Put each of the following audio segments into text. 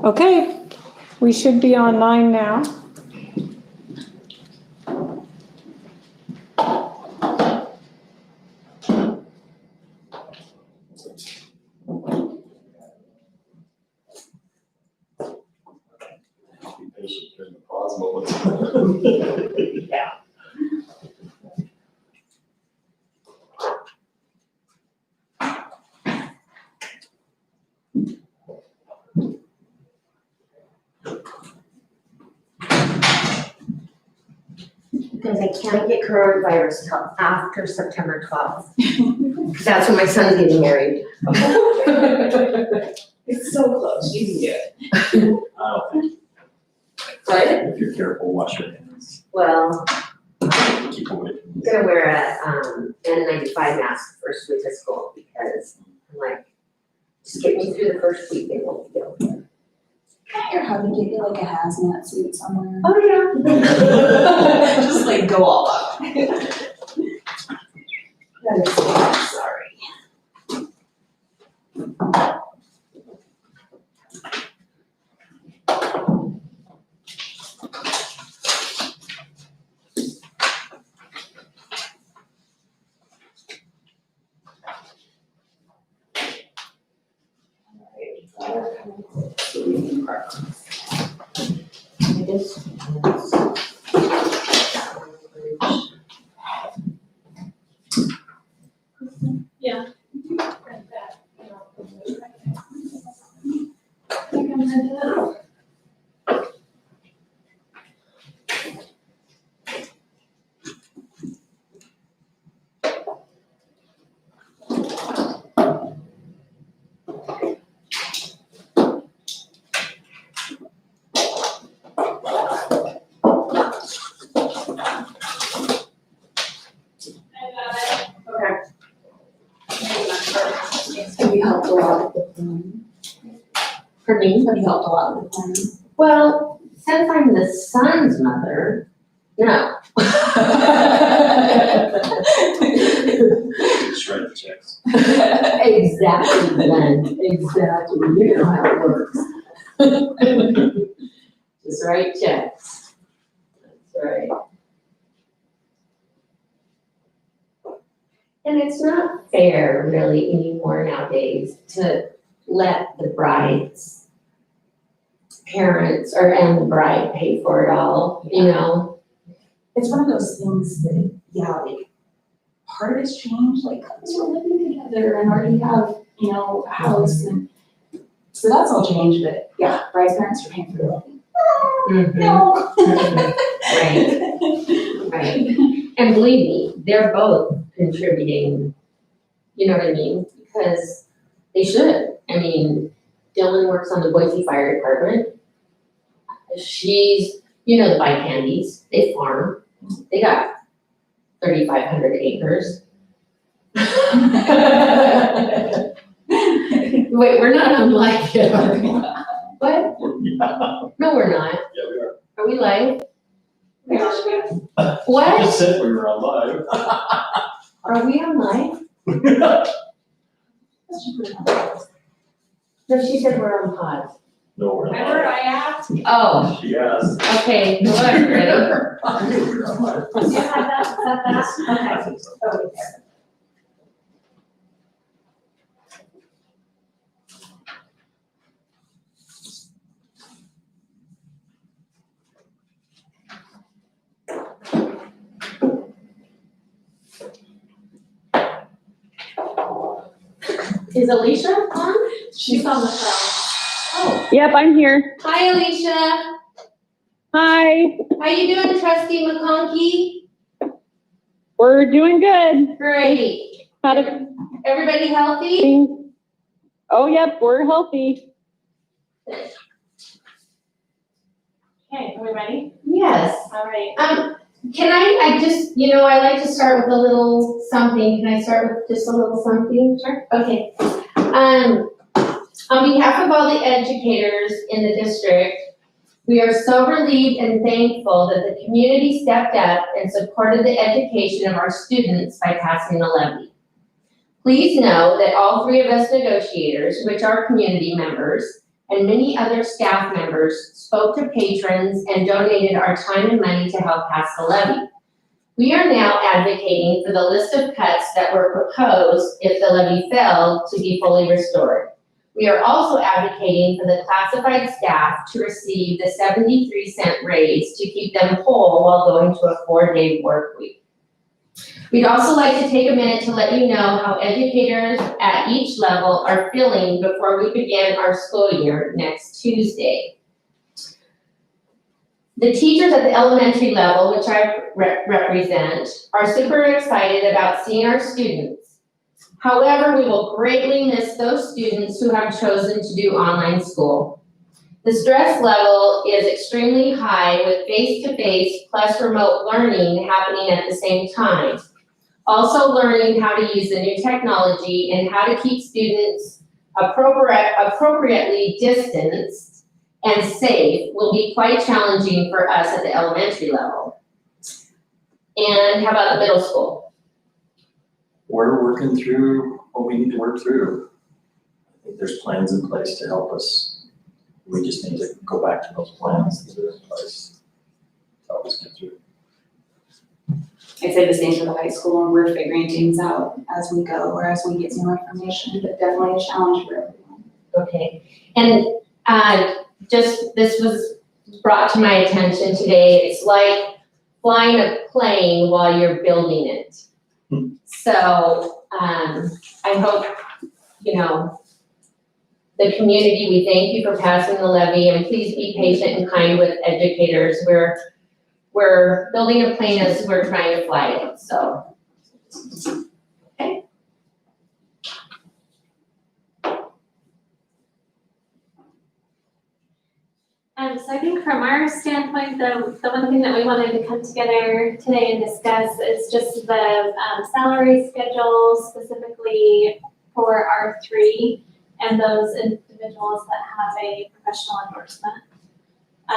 Okay, we should be online now. Be patient during the pause moments. Yeah. Because I can't get coronavirus till after September 12th. Because that's when my son's getting married. It's so close, you can do it. I don't think, But, if you're careful, wash your hands, well, keep away from I'm gonna wear a N95 mask first week of school because I'm like, just get me through the first week and we'll be okay. Can't your hubby get you like a hazmat suit somewhere? Oh, yeah. Just like go all out. Sorry. Have you helped a lot with the planning? For me? Have you helped a lot with the planning? Well, since I'm the son's mother, no. Just write the checks. Exactly, Glenn, exactly, you know how it works. Just write checks. That's right. And it's not fair really anymore nowadays to let the bride's parents and the bride pay for it all, you know? It's one of those things that, yeah, like, part of it's changed, like, couples were living together and already have, you know, a house and, so that's all changed, but yeah, bride's parents are paying for the wedding. Mhm. No. Right, right. And believe me, they're both contributing, you know what I mean? Because they should. I mean, Dylan works on the Boise Fire Department. She's, you know, the Bike Handies, they farm. They got 3,500 acres. Wait, we're not on live yet, are we? What? Yeah, No, we're not. we are. Are we live? You What? just said we were alive. Are we on live? No, she said we're on pause. No, we're Remember alive. I asked? Oh, She asked. okay, whatever, ready? I knew we were alive. Do you have that, is that Yes, that? Okay. I think so. Oh, okay. Is Alicia on? She's on the phone. Oh, Yep, I'm here. hi Alicia. Hi, How you doing, Trustee McConkey? we're doing good. Great. How to Everybody healthy? things? Oh, yep, we're healthy. Okay, are we ready? Yes. All right. Can I just, you know, I like to start with a little something. Can I start with just a little something? Sure. Okay. On behalf of all the educators in the district, we are so relieved and thankful that the community stepped up and supported the education of our students by passing the levy. Please know that all three of us negotiators, which are community members, and many other staff members spoke to patrons and donated our time and money to help pass the levy. We are now advocating for the list of cuts that were proposed if the levy failed to be fully restored. We are also advocating for the classified staff to receive the 73-cent raise to keep them whole while going to a 4-day work week. We'd also like to take a minute to let you know how educators at each level are feeling before we begin our school year next Tuesday. The teachers at the elementary level, which I represent, are super excited about seeing our students. However, we will greatly miss those students who have chosen to do online school. The stress level is extremely high with face-to-face plus remote learning happening at the same time. Also learning how to use the new technology and how to keep students appropriately distanced and safe will be quite challenging for us at the elementary level. And how about the middle school? We're working through what we need to work through. I think there's plans in place to help us. We just need to go back to those plans that are in place to help us get through. I'd say the same for the high school, and we're figuring things out as we go or as we get more information, but definitely a challenge for everyone. Okay, and this was brought to my attention today. It's like flying a plane while you're building it. So I hope, the community, we thank you for passing the levy, and please be patient and kind with educators. We're building a plane as we're trying to fly it, so. Okay. So I think from our standpoint, the one thing that we wanted to come together today and discuss is just the salary schedule specifically for R3 and those individuals that have a professional endorsement. So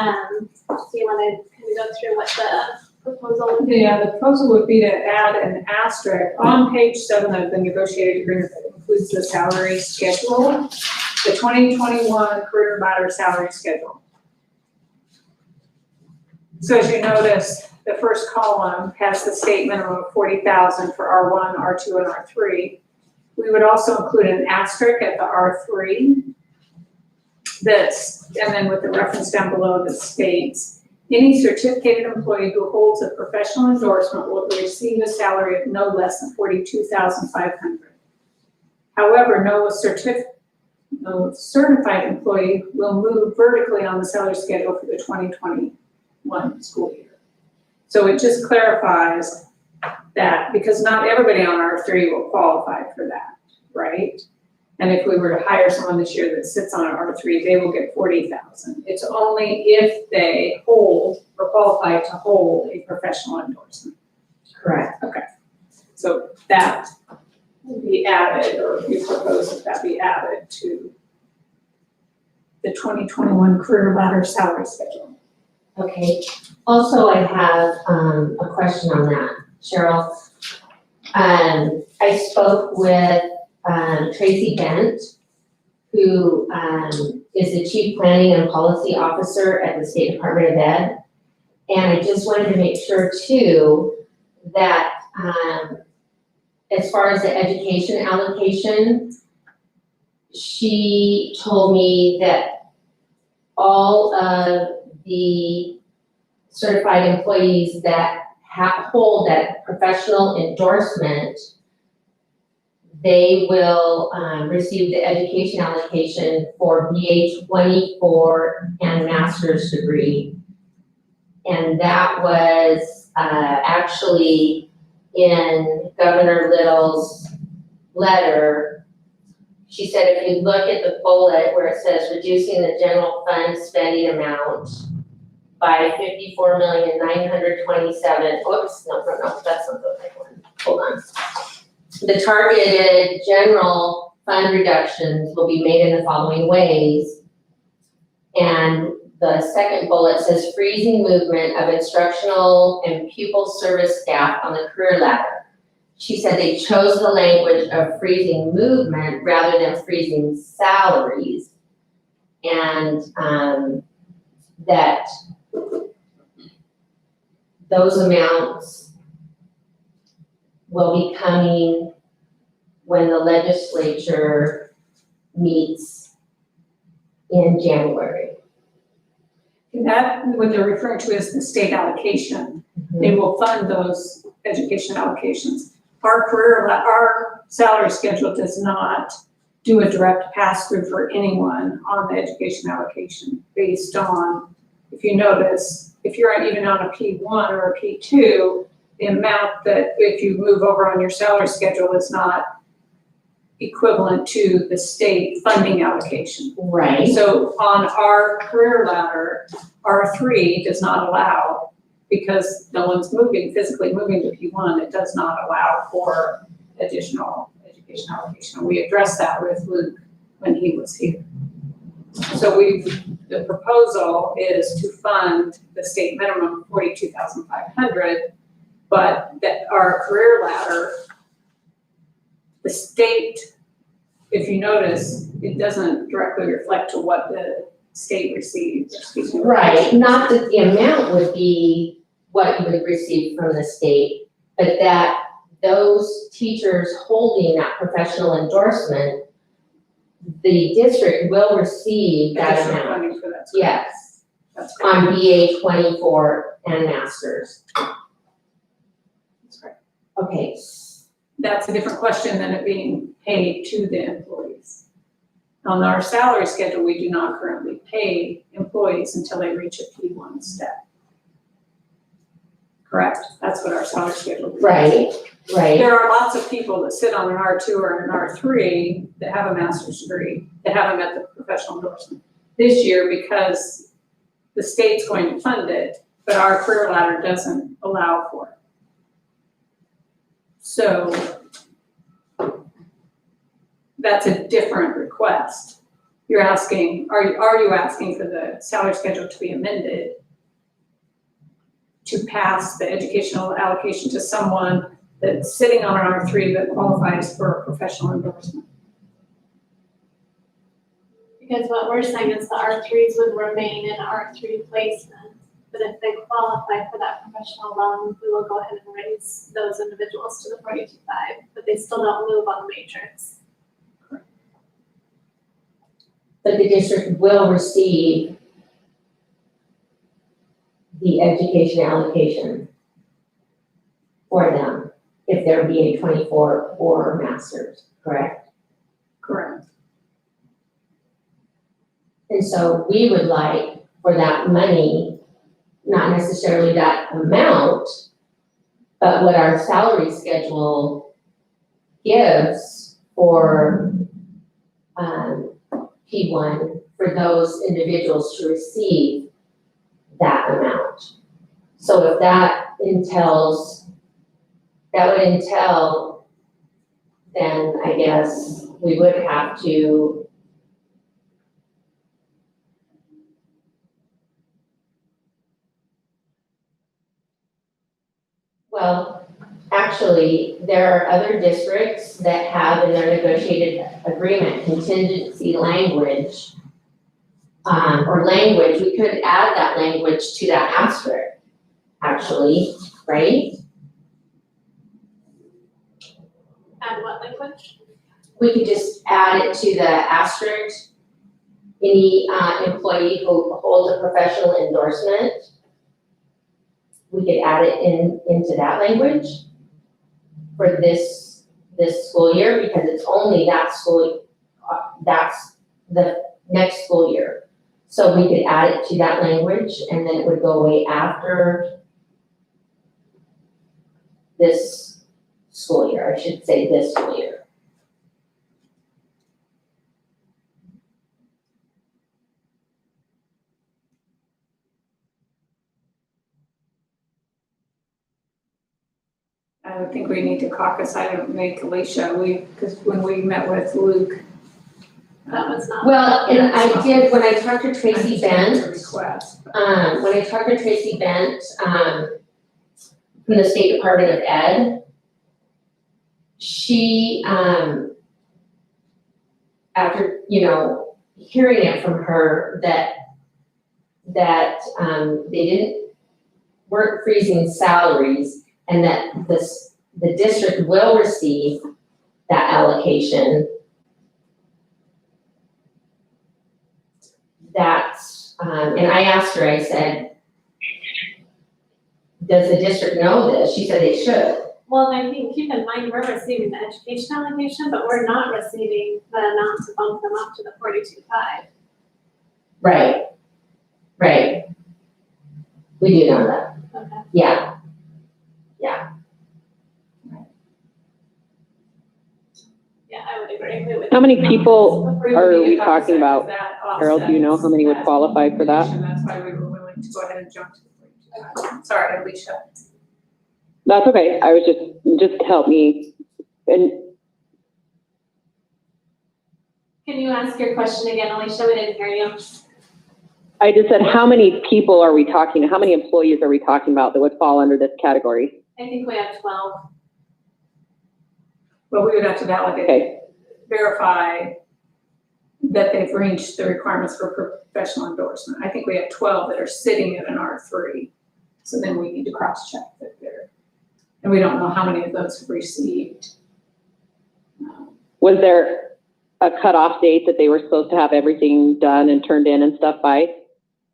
you want to kind of go through what the proposal would be? Yeah, the proposal would be to add an asterisk on page 7 of the negotiated agreement that includes the salary schedule, the 2021 career ladder salary schedule. So as you notice, the first column has the state minimum of 40,000 for R1, R2, and R3. We would also include an asterisk at the R3 and then with the reference down below that states, any certificated employee who holds a professional endorsement will receive a salary of no less than $42,500. However, no certified employee will move vertically on the salary schedule for the 2021 school year. So it just clarifies that because not everybody on R3 will qualify for that, right? And if we were to hire someone this year that sits on an R3, they will get 40,000. It's only if they hold or qualify to hold a professional endorsement. Correct. Okay. So that will be added, or if you propose that be added to the 2021 career ladder salary schedule. Okay, also I have a question on that, Cheryl. I spoke with Tracy Bent, who is the Chief Planning and Policy Officer at the State Department of Ed. And I just wanted to make sure too that as far as the education allocation, she told me that all of the certified employees that hold that professional endorsement, they will receive the education allocation for BA24 and master's degree. And that was actually in Governor Little's letter. She said if you look at the bullet where it says reducing the general fund spending amount by 54,927, oops, no, that's not the right one, hold on. The targeted general fund reductions will be made in the following ways. And the second bullet says freezing movement of instructional and pupil service staff on the career ladder. She said they chose the language of freezing movement rather than freezing salaries and, that those amounts will be coming when the legislature meets in January. That, what they're referring to is the state allocation. They will fund those education allocations. Our salary schedule does not do a direct pass-through for anyone on the education allocation based on, if you notice, if you're even on a P1 or a P2, the amount that if you move over on your salary schedule is not equivalent to the state funding allocation. Right. So on our career ladder, R3 does not allow, because no one's physically moving to P1, it does not allow for additional education allocation. We addressed that with Luke when he was here. So the proposal is to fund the state minimum 42,500, but that our career ladder, the state, if you notice, it doesn't directly reflect to what the state receives. Excuse me. Right, not that the amount would be what you would receive from the state, but that those teachers holding that professional endorsement, the district will receive that Additional amount. funding for that. Yes, That's correct. on BA 24 and masters. That's correct. Okay, That's a different question than it being paid to the employees. On our salary schedule, we do not currently pay employees until they reach a P1 step. Correct? That's what our salary schedule is. right. There are lots of people that sit on an R2 or an R3 that have a master's degree, that haven't met the professional endorsement. This year, because the state's going to fund it, but our career ladder doesn't allow for it. So that's a different request. You're asking, are you asking for the salary schedule to be amended to pass the educational allocation to someone that's sitting on an R3 that qualifies for a professional endorsement? Because what we're saying is the R3s would remain in R3 placement, but if they qualify for that professional loan, we will go ahead and raise those individuals to the 42.5, but they still don't move on the matrix. But the district will receive the education allocation for them if they're BA 24 or masters, correct? Correct. And so we would like for that money, not necessarily that amount, but what our salary schedule gives for P1 for those individuals to receive that amount. So if that would entail, then I guess we would have to well, actually, there are other districts that have in their negotiated agreement contingency language. Or language, we could add that language to that asterisk, actually, right? Add what language? We could just add it to the asterisk. Any employee who holds a professional endorsement, we could add it into that language for this school year, because it's only that school, that's the next school year. So we could add it to that language, and then it would go away after this school year, I should say this school year. I would think we need to caucus, I don't make Alicia, because when we met with Luke. That was not. Well, and I did, when I talked to Tracy Bent, Request. when I talked to Tracy Bent, from the State Department of Ed, she, after, hearing it from her that they weren't freezing salaries, and that the district will receive that allocation. And I asked her, I said, does the district know this? She said they should. Well, and I think, keep in mind, we're receiving the education allocation, but we're not receiving the amount to bump them up to the 42.5. Right. We do know that. Okay. Yeah. Yeah, I would agree. We would. How many people We would are need we to talking offset about? that Carol, do you know how many would qualify for that? And that's why we were willing to go ahead and jump to the 42,000. Sorry, Alicia. That's okay, I was just help me, and Can you ask your question again, Alicia? We didn't hear you. I just said, how many people are we talking, how many employees are we talking about that would fall under this category? I think we have 12. But we would have to validate, Okay, verify that they've reached the requirements for professional endorsement. I think we have 12 that are sitting at an R3. So then we need to cross-check that they're, and we don't know how many of those have received. was there a cutoff date that they were supposed to have everything done and turned in and stuff by?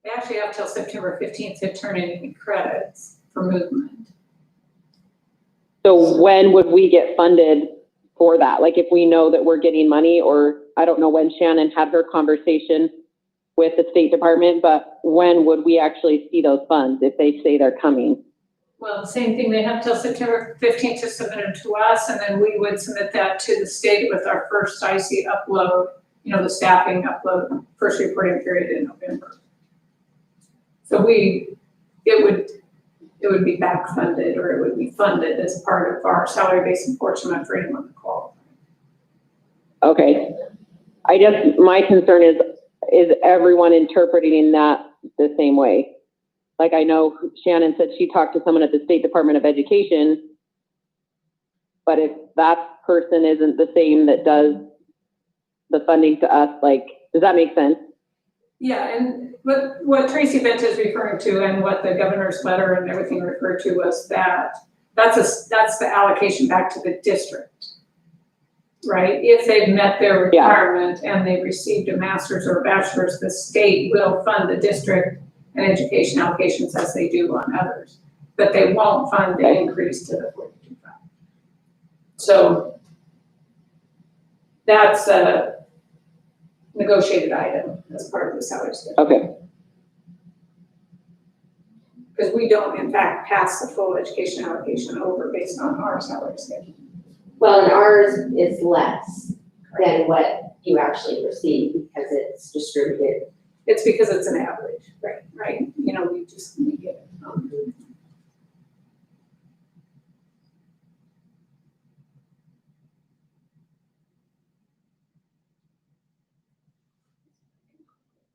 They actually have till September 15th to turn in any credits for movement. So when would we get funded for that? Like if we know that we're getting money, or I don't know when Shannon had her conversation with the State Department, but when would we actually see those funds if they say they're coming? Well, the same thing, they have till September 15th to submit them to us, and then we would submit that to the state with our first IC upload, the staffing upload, first reporting period in November. So it would be back funded, or it would be funded as part of our salary-based apportionment for anyone that qualifies. Okay. I guess my concern is everyone interpreting that the same way? Like I know Shannon said she talked to someone at the State Department of Education, but if that person isn't the same that does the funding to us, like, does that make sense? Yeah, and what Tracy Bent is referring to, and what the governor's letter and everything referred to, was that's the allocation back to the district, right? If they've met their requirement and they've received a master's or a bachelor's, the state will fund the district and education allocations as they do on others, but they won't fund the increase to the 42.5. So that's a negotiated item as part of the salary schedule. Okay. Because we don't in fact pass the full education allocation over based on our salary schedule. Well, and ours is less than what you actually receive because it's distributed. It's because it's an average, right? We get it.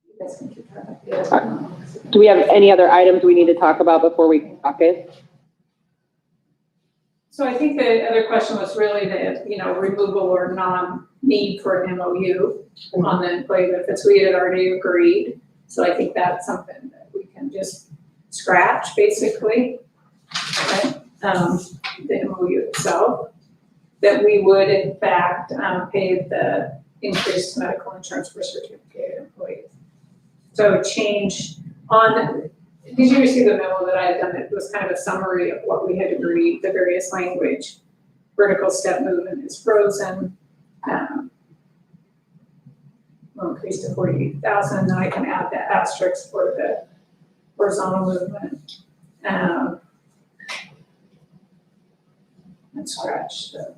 You guys can keep track of it. Do we have any other items we need to talk about before we caucus? So I think the other question was really the, removal or non-need for an MOU on the employee benefits. We had already agreed. So I think that's something that we can just scratch, basically, right? The MOU itself, that we would in fact pay the increased medical insurance for certificated employees. So change on, did you receive the memo that I had done? It was kind of a summary of what we had agreed, the various language. Vertical step movement is frozen. We'll increase to 48,000, then I can add the asterisk for the horizontal movement. And scratch the,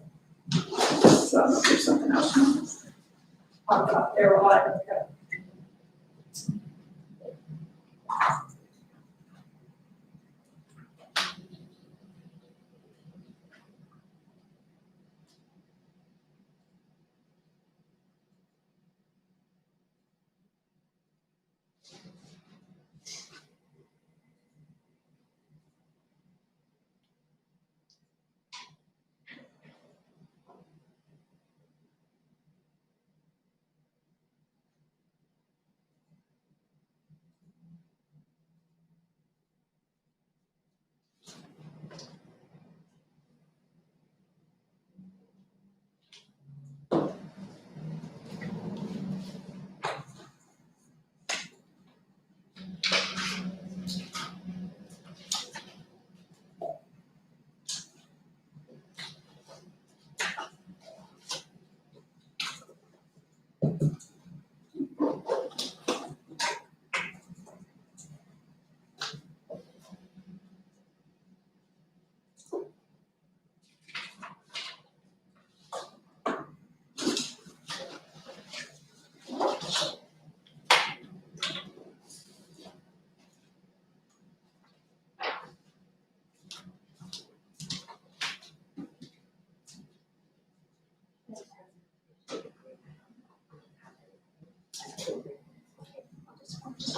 so I don't know if there's something else. Pop up there while I look at.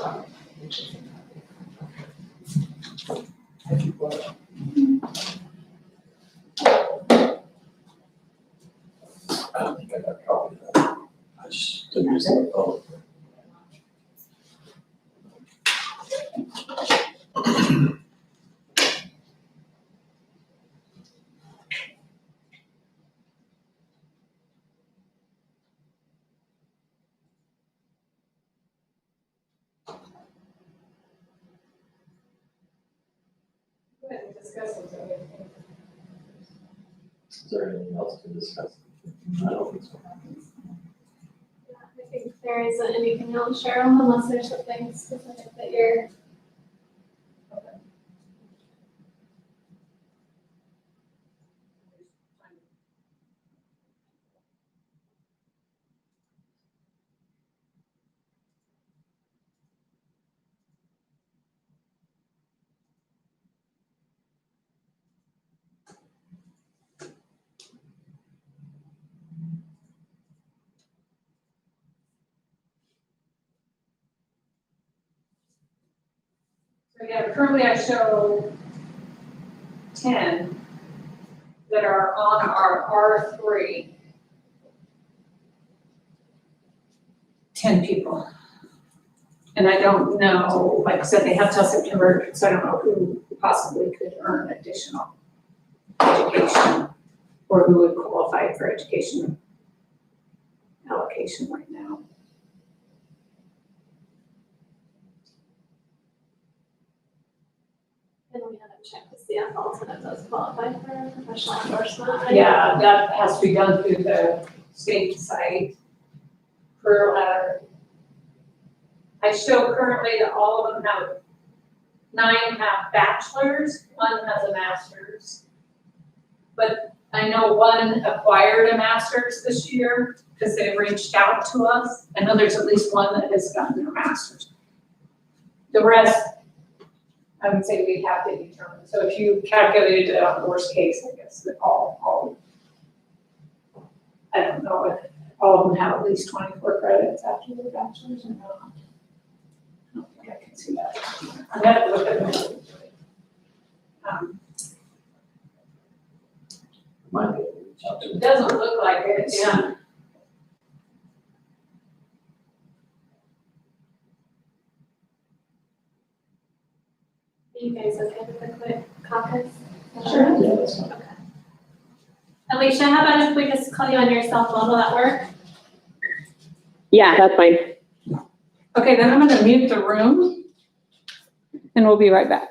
well, which is. I don't think I got a copy of that. I just didn't use the phone. Is there anything else to discuss? I don't think so. I think there isn't anything else, Cheryl, unless there's something specific that you're. So yeah, currently I show 10 that are on our R3. 10 people. And I don't know, like I said, they have till September, so I don't know who possibly could earn additional education or who would qualify for education allocation right now. And we haven't checked to see if alternate does qualify for professional endorsement. Yeah, that has to be done through the state site. Career ladder. I show currently that all of them have, 9 have bachelors, 1 has a master's. But I know 1 acquired a master's this year because they reached out to us. I know there's at least 1 that has gotten a master's. The rest, I would say we have to determine. So if you calculated it on worst case, I guess that all, I don't know if all of them have at least 24 credits after their bachelor's or not. I don't think I can see that. I'm gonna have to look at it. Might be able to reach out to It them. doesn't look like it, yeah. Are you guys okay with the quick caucus? Yeah, that's fine. Alicia, how about if we just call you on your cell phone, will that work? Yeah, that's fine. Okay, then I'm gonna mute the room and we'll be right back.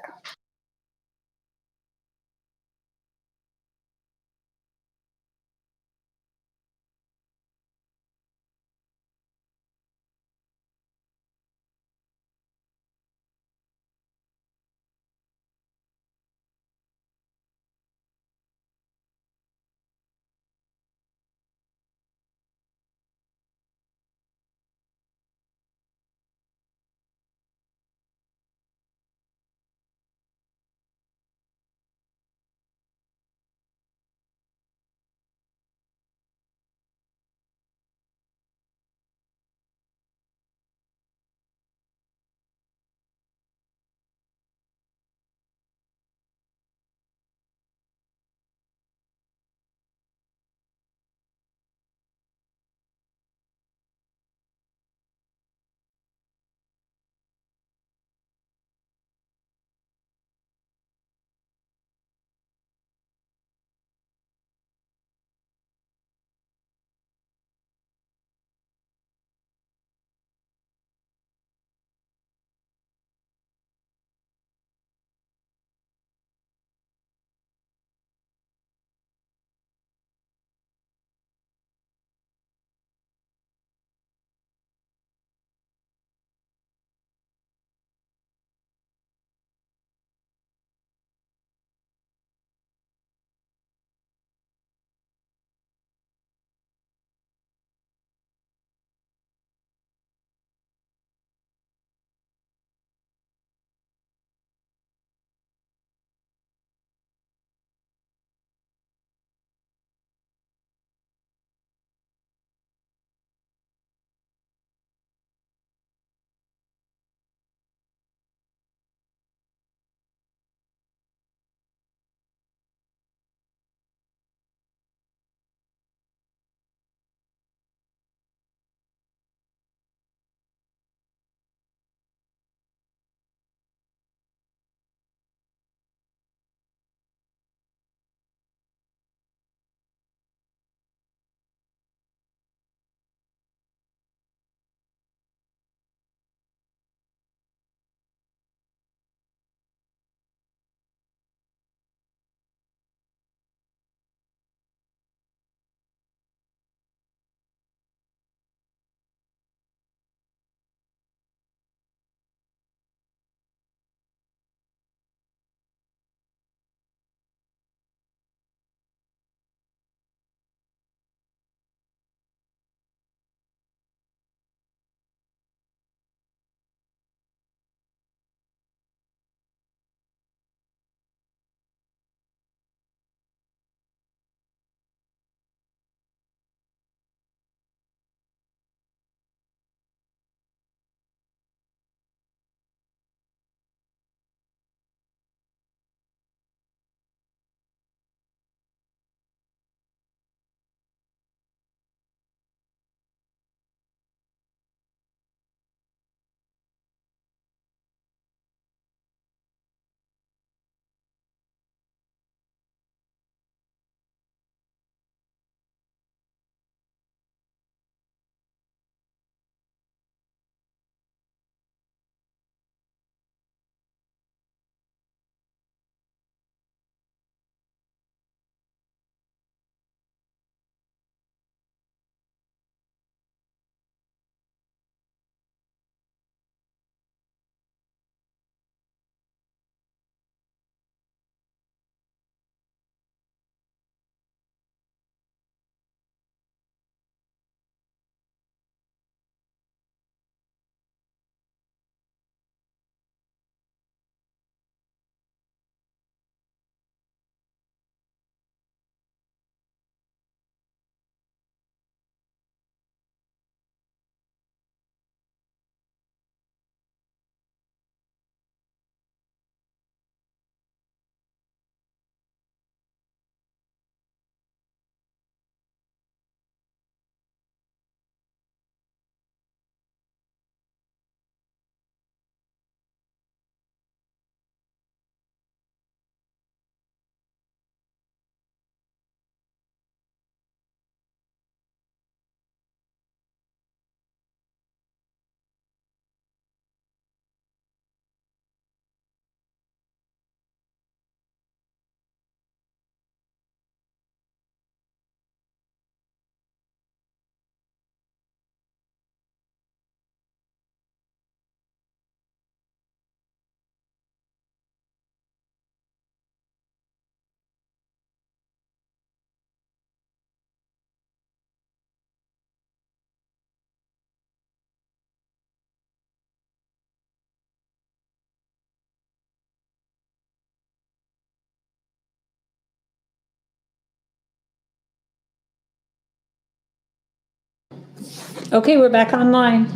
Okay, we're back online.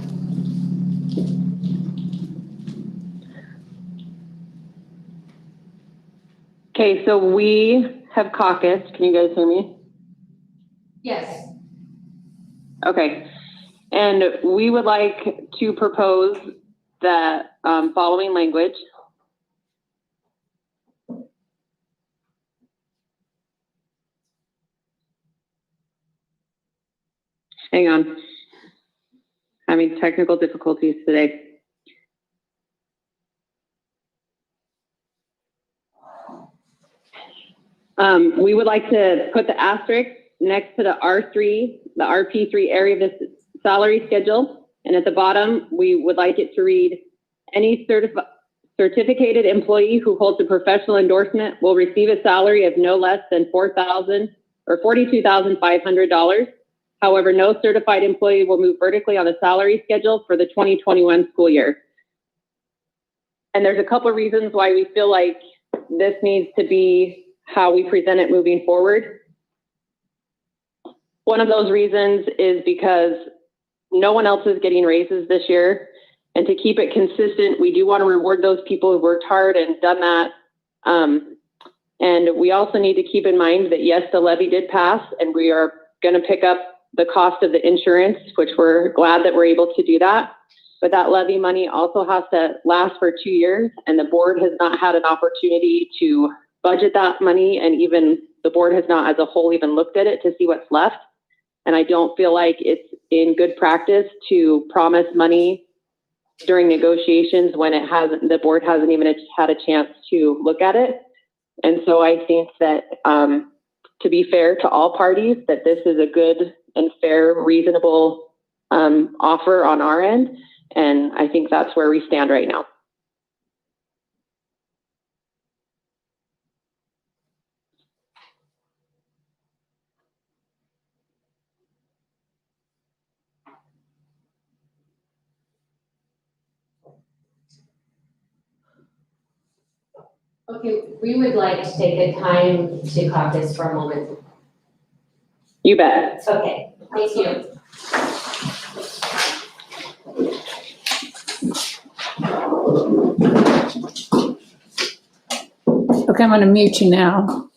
Okay, so we have caucused. Can you guys hear me? Yes. Okay. And we would like to propose the following language. Hang on. Having technical difficulties today. We would like to put the asterisk next to the R3, the RP3 area of the salary schedule. And at the bottom, we would like it to read, any certificated employee who holds a professional endorsement will receive a salary of no less than $4,000 or $42,500. However, no certified employee will move vertically on the salary schedule for the 2021 school year. And there's a couple of reasons why we feel like this needs to be how we present it moving forward. One of those reasons is because no one else is getting raises this year. And to keep it consistent, we do want to reward those people who worked hard and done that. And we also need to keep in mind that yes, the levy did pass and we are going to pick up the cost of the insurance, which we're glad that we're able to do that. But that levy money also has to last for 2 years, and the board has not had an opportunity to budget that money, and even the board has not as a whole even looked at it to see what's left. And I don't feel like it's in good practice to promise money during negotiations when it hasn't, the board hasn't even had a chance to look at it. And so I think that to be fair to all parties, that this is a good and fair, reasonable offer on our end. And I think that's where we stand right now. Okay, we would like to take a time to caucus for a moment. You bet. Okay, thank you. Okay, I'm gonna mute you now.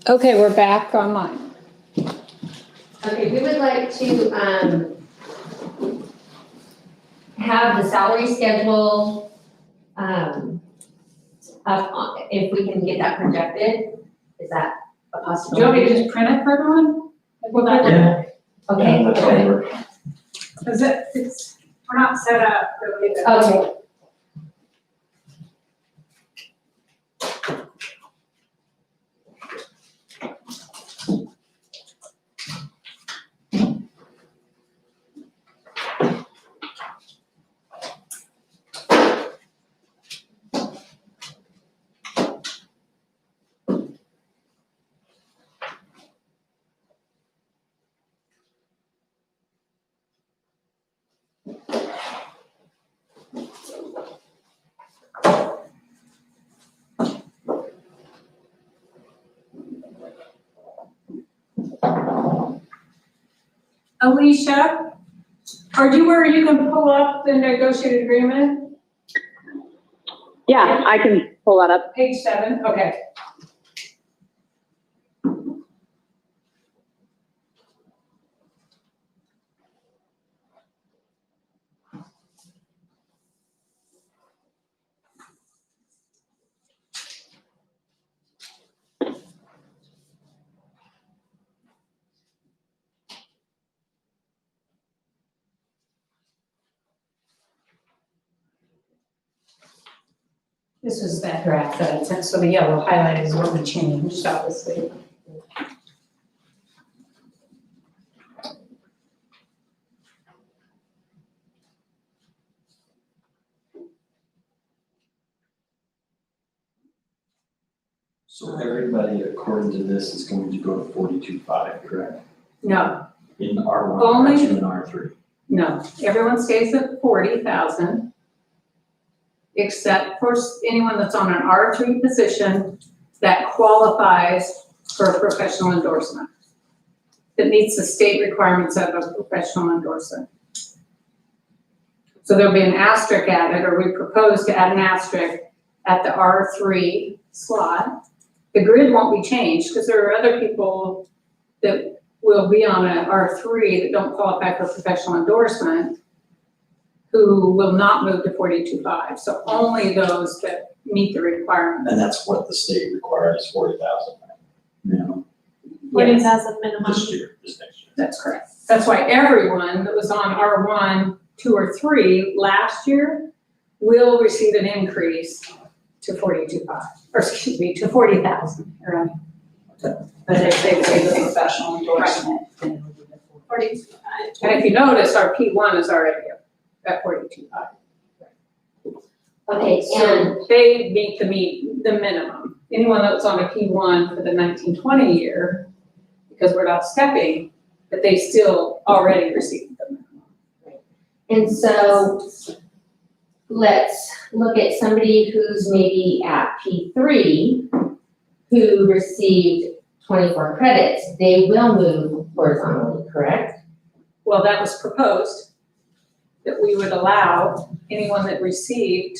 Okay, we're back online. Okay, we would like to, have the salary schedule, up on, if we can get that projected, is that a Do possibility? you want me to just print it for everyone? Will that work? Yeah. Okay, That's okay, over. Cause we're not set up really to. okay. Alicia, are you where you can pull up the negotiated agreement? Yeah, I can pull that up. Page 7, okay. This is that draft that I sent, so the yellow highlight is what we changed, obviously. So everybody, according to this, is going to go to 42.5, correct? No, In R1, Only- R2, and R3. no, everyone stays at 40,000. Except for anyone that's on an R3 position that qualifies for a professional endorsement. That meets the state requirements of a professional endorsement. So there'll be an asterisk added, or we propose to add an asterisk at the R3 slot. The grid won't be changed, because there are other people that will be on an R3 that don't qualify for professional endorsement, who will not move to 42.5, so only those that meet the requirement. And that's what the state requires, 40,000. No, 40,000 minimum. this year, this next year. That's correct. That's why everyone that was on R1, 2, or 3 last year will receive an increase to 42.5, or excuse me, to 40,000, right? But if they say the professional endorsement, then it would be the 42. And if you notice, our P1 is already up at 42.5. Okay, and So they meet the minimum. Anyone that was on a P1 for the 1920 year, because we're not stepping, but they still already received the minimum. And so let's look at somebody who's maybe at P3, who received 24 credits. They will move horizontally, correct? Well, that was proposed, that we would allow anyone that received,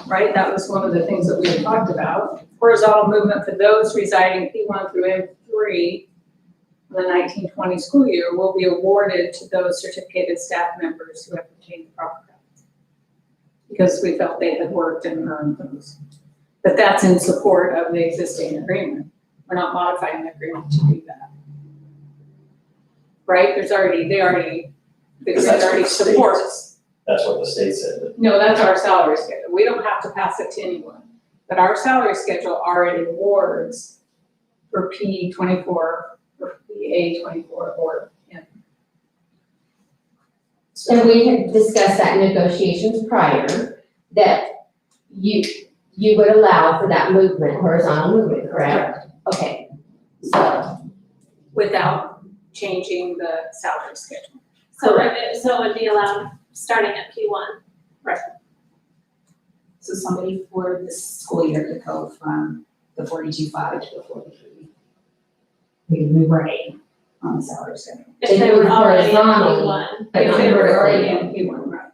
right? That was one of the things that we had talked about. Horizontal movement for those residing P1 through M3 in the 1920 school year will be awarded to those certificated staff members who have obtained the proper credits. Because we felt they had worked and earned those. But that's in support of the existing agreement. We're not modifying the agreement to do that. Right? The grid Because that's what already the state- supports. That's what the state said, that No, that's our salary schedule. We don't have to pass it to anyone. But our salary schedule already awards for P24, or PA24, or, And we had discussed that in negotiations prior, that you would allow for that movement, horizontal movement, correct? Okay, so, without changing the salary schedule. So it would be allowed starting at P1. So somebody for this school year could go from the 42.5 to the 43. We could move right on the salary schedule. If they were already in horizontally. P1. but If not they were already vertically. in P1, right.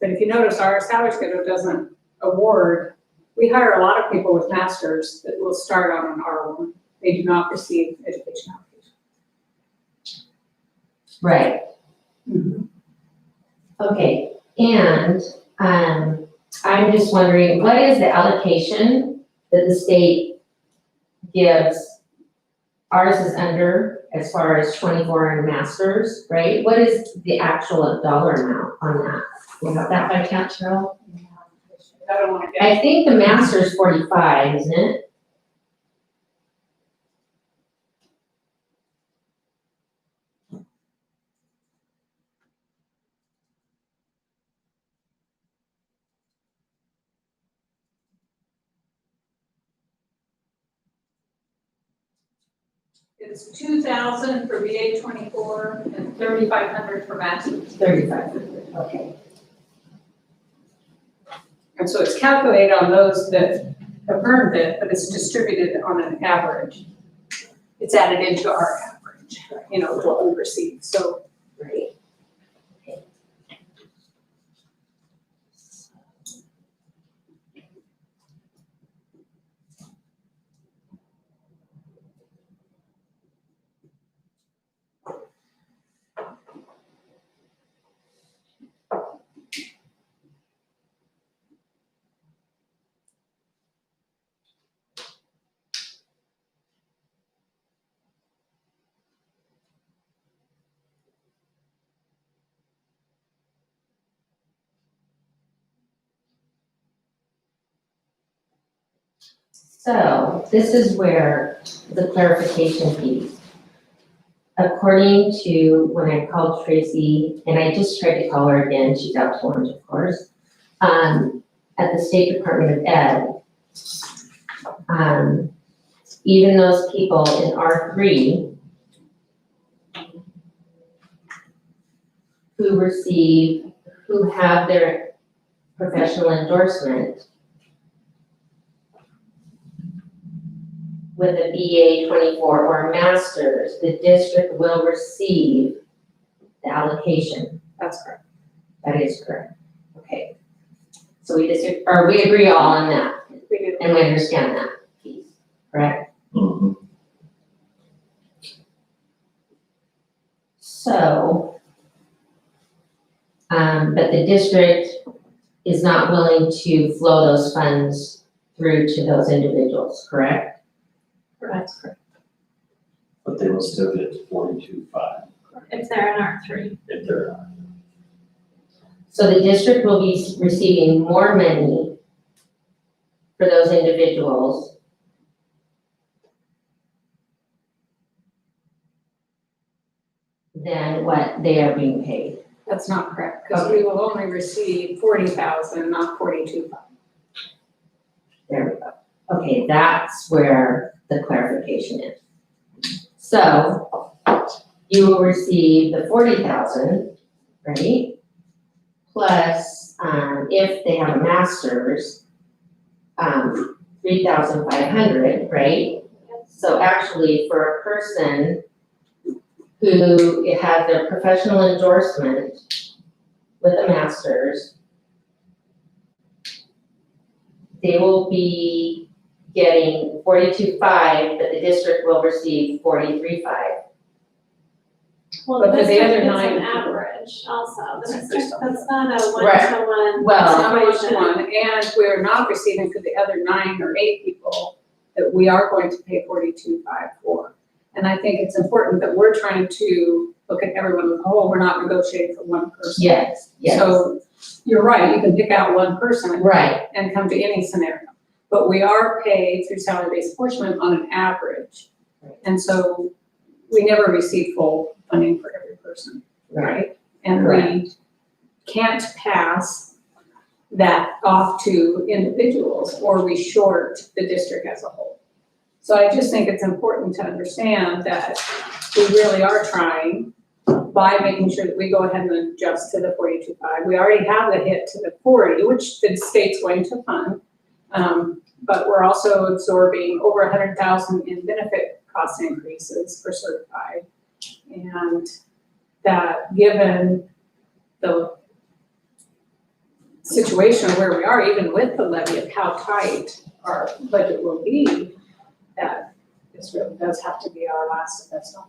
But if you notice, our salary schedule doesn't award we hire a lot of people with masters that will start on an R1. They do not receive education allocation. Right. Okay, and, I'm just wondering, what is the allocation that the state gives? Ours is under, as far as 24 and masters, right? What is the actual dollar amount on that? You have that by chance, Cheryl? I don't wanna get, I think the master's 45, isn't it? it's 2,000 for VA 24 and 3,500 for masters. 3,500, okay. And so it's calculated on those that have earned it, but it's distributed on an average. It's added into our average, what we receive, so. Right. Okay. So this is where the clarification piece. According to when I called Tracy, and I just tried to call her again, she's out to lunch, of course, at the State Department of Ed, even those people in R3 who have their professional endorsement with a BA 24 or a master's, the district will receive the allocation. That's correct. That is correct. Okay. So we agree all on that, We do. and we understand that piece, correct? Mhm. So, but the district is not willing to flow those funds through to those individuals, correct? That's correct. But they will still get 42.5 If they're in R3. if they're, So the district will be receiving more money for those individuals than what they are being paid. That's not correct, because we will only receive 40,000, not 42,000. There we go. Okay, that's where the clarification is. So you will receive the 40,000, right? Plus, if they have a master's, 3,500, right? So actually, for a person who has their professional endorsement with a master's, they will be getting 42.5, but the district will receive 43.5. Well, But for the other it's nine an people. average also, the That's district, something. that's not a Right. one-to-one. Well, It's not much situation. one, and we're not receiving for the other 9 or 8 people that we are going to pay 42.5 for. And I think it's important that we're trying to look at everyone as a whole, we're not negotiating for one person. Yes, yes, So you're right, you can pick out one person right, and come to any scenario. But we are paid through salary-based apportionment on an average. And so we never receive full funding for every person, right, right? And we can't pass that off to individuals or we short the district as a whole. So I just think it's important to understand that we really are trying by making sure that we go ahead and adjust to the 42.5. We already have the hit to the 40, which the state's going to fund. But we're also absorbing over 100,000 in benefit cost increases for certified. And that given the situation where we are, even with the levy, of how tight our budget will be, that this really does have to be our last best offer.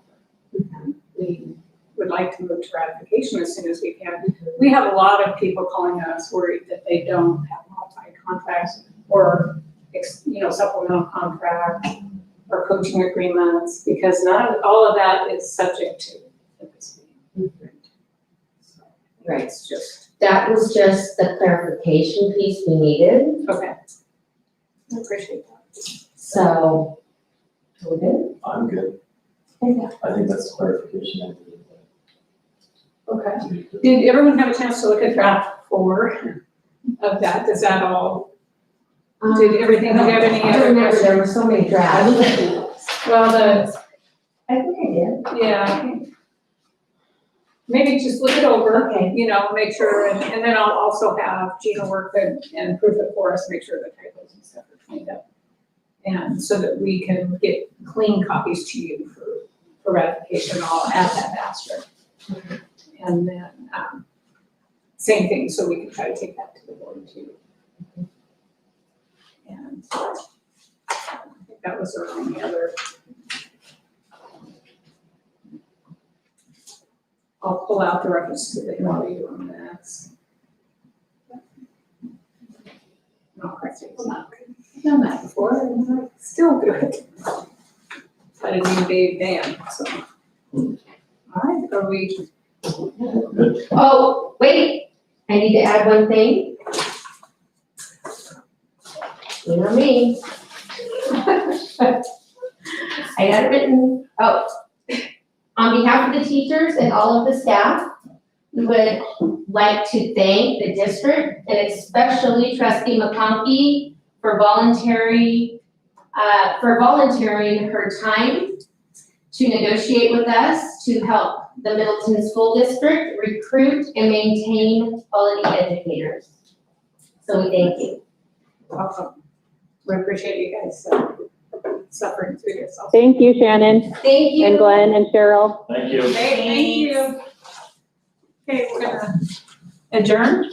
And we would like to move to ratification as soon as we can. We have a lot of people calling us worried that they don't have modified contracts or, supplemental contracts or coaching agreements, because all of that is subject to this being. Right. It's just, That was just the clarification piece we needed, okay. I appreciate that. so. We're good? I'm good. Okay. I think that's clarification. Okay. Did everyone have a chance to look at draft 4 of that? Does that all, did everything, do you have any I other remember questions? there were so many drafts. Well, I think I did. yeah. Maybe just look it over, Okay. make sure, and then I'll also have Gina work and proof it for us, make sure the typos and stuff are cleaned up. And so that we can get clean copies to you for ratification, I'll add that asterisk. And then, same thing, so we can try to take that to the board too. And I think that was our only other. I'll pull out the reference to the MOU on this. No, it's not good. I've done that before, and I still do it. I didn't even be Dan, so. All right, are we? Oh, wait, I need to add one thing. You know me. I got it written, on behalf of the teachers and all of the staff, we would like to thank the district and especially Trustee McConkey for volunteering her time to negotiate with us to help the Middleton School District recruit and maintain quality educators. So we thank you. Awesome. We appreciate you guys suffering through this. Thank you, Shannon Thank you. and Glenn and Cheryl. Thank you. Hey, thank you. Okay, we're gonna adjourn.